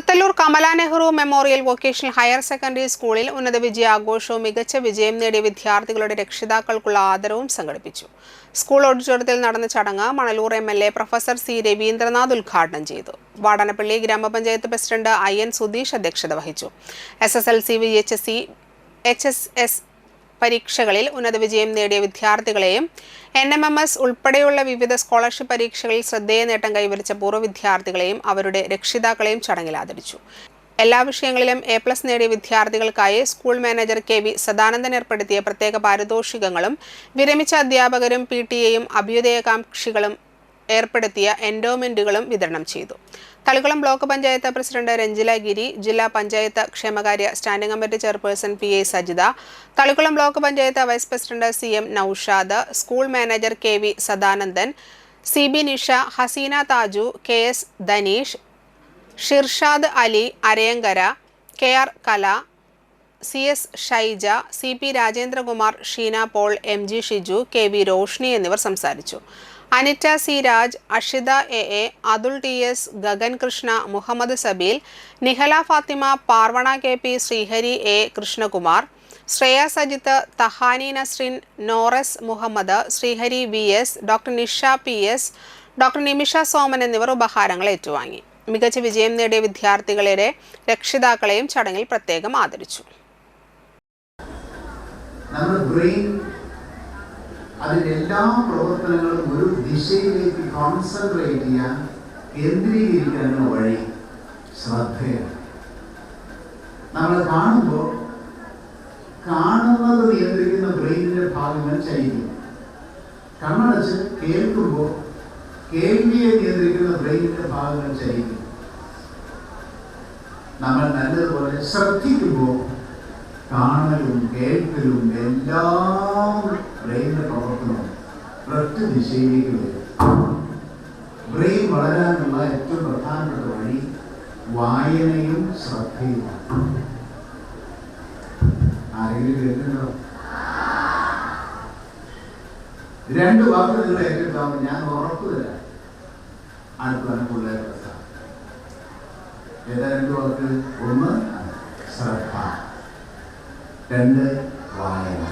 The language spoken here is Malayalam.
Thrithallur Kamala Nehru memorial vocational higher secondary സ്കൂളിൽ ഉന്നത വിജയാഘോഷവും മികച്ച വിജയം നേടിയ വിദ്യാർത്ഥികളുടെ രക്ഷിതാക്കൾക്കുള്ള ആദരവും സംഘടിപ്പിച്ചു. സ്കൂൾ ഓഡിറ്റോറിയത്തിൽ നടന്ന ചടങ്ങ് Manalur MLA professor C. Raveendranath ഉദ്ഘാടനം ചെയ്തു. വാടനപ്പള്ളി ഗ്രാമപഞ്ചായത്ത് പ്രസിഡന്റ് IN സുധീഷ് അധ്യക്ഷത വഹിച്ചു. SSLC, VHSC, HSS പരീക്ഷകളിൽ ഉന്നത വിജയം നേടിയ വിദ്യാർത്ഥികളെയും NMMS ഉൾപ്പെടെയുള്ള വിവിധ സ്കോളർഷിപ്പ് പരീക്ഷകളിൽ ശ്രദ്ധേയ നേട്ടം കൈവരിച്ച പൂർവ്വ വിദ്യാർത്ഥികളെയും അവരുടെ രക്ഷിതാക്കളെയും ചടങ്ങിൽ ആദരിച്ചു. എല്ലാ വിഷയങ്ങളിലും A+ നേടിയ വിദ്യാർത്ഥികൾക്കായി സ്കൂൾ മാനേജർ KV സദാനന്ദൻ ഏർപ്പെടുത്തിയ പ്രത്യേക പാരിതോഷികങ്ങളും വിരമിച്ച അധ്യാപകരും PTA-യും അഭ്യുദയകാംക്ഷികളും ഏർപ്പെടുത്തിയ എൻഡോമെന്റുകളും വിതരണം ചെയ്തു. തളിക്കുളം ബ്ലോക്ക് പഞ്ചായത്ത് പ്രസിഡന്റ് രഞ്ജില ഗിരി, ജില്ലാ പഞ്ചായത്ത് ക്ഷേമകാര്യ standing committee chairperson PA Sajitha, Thalikulam block panchayat vice president CM Noushad, school manager KV Sadanandan, CB Nisha, Haseena Thaju, KS Dhaneesh, Shirshad Ali Arayankara, KR Kala, CS Shaija, CP Rajendrakumar, Sheena Paul, MG Shiju, KV Roshni എന്നിവർ സംസാരിച്ചു. Anitta C. Raj, Ashitha AA, Athul TS, Gagan Krishna, Muhammad Sabeel, Nihala Fathima, Parvana KP, Sreehari A. Krishnakumar, Shreya Sajith, Thahani Nasrin, Noras Muhammad, Sreehari VS, doctor Nisha PS, doctor Nimisha Soman എന്നിവർ ഉപഹാരങ്ങൾ ഏറ്റുവാങ്ങി. മികച്ച വിജയം നേടിയ വിദ്യാർത്ഥികളുടെ രക്ഷിതാക്കളെയും ചടങ്ങിൽ പ്രത്യേകം ആദരിച്ചു. അതിൻ്റെ എല്ലാ പ്രവർത്തനങ്ങളും ഒരു ദിശയിലേക്ക് കോൺസെൻട്രേറ്റ് ചെയ്യാൻ, കേന്ദ്രീകരിക്കാനുള്ള വഴി ശ്രദ്ധയാണ്. നമ്മൾ കാണുന്നത് നിയന്ത്രിക്കുന്ന ബ്രെയിനിൻ്റെ ഭാഗങ്ങൾ ചലിക്കും. കണ്ണടച്ച് കേൾക്കുമ്പോൾ കേൾവിയെ നിയന്ത്രിക്കുന്ന ബ്രെയിനിൻ്റെ ഭാഗങ്ങൾ ചലിക്കും. നമ്മൾ നല്ലതുപോലെ ശ്രദ്ധിക്കുമ്പോൾ കാണലും കേൾക്കലും എല്ലാം ബ്രെയിനിന്റെ പ്രവർത്തനവും ഒരൊറ്റ ദിശയിലേക്ക് വരും. ബ്രെയിൻ വളരാനുള്ള ഏറ്റവും പ്രധാനപ്പെട്ട വഴി വായനയും ശ്രദ്ധയുമാണ്. ആരെങ്കിലും കേൾക്കുന്നുണ്ടോ? 2 വാക്ക് നിങ്ങൾ ഏറ്റെടുത്താൽ ഞാൻ ഉറപ്പ് തരാം. അടുത്താണ് പിള്ളേരുടെ പ്രസ്ഥാനം. ഏതാ 2 വാക്ക്? 1 ശ്രദ്ധ, 2 വായന.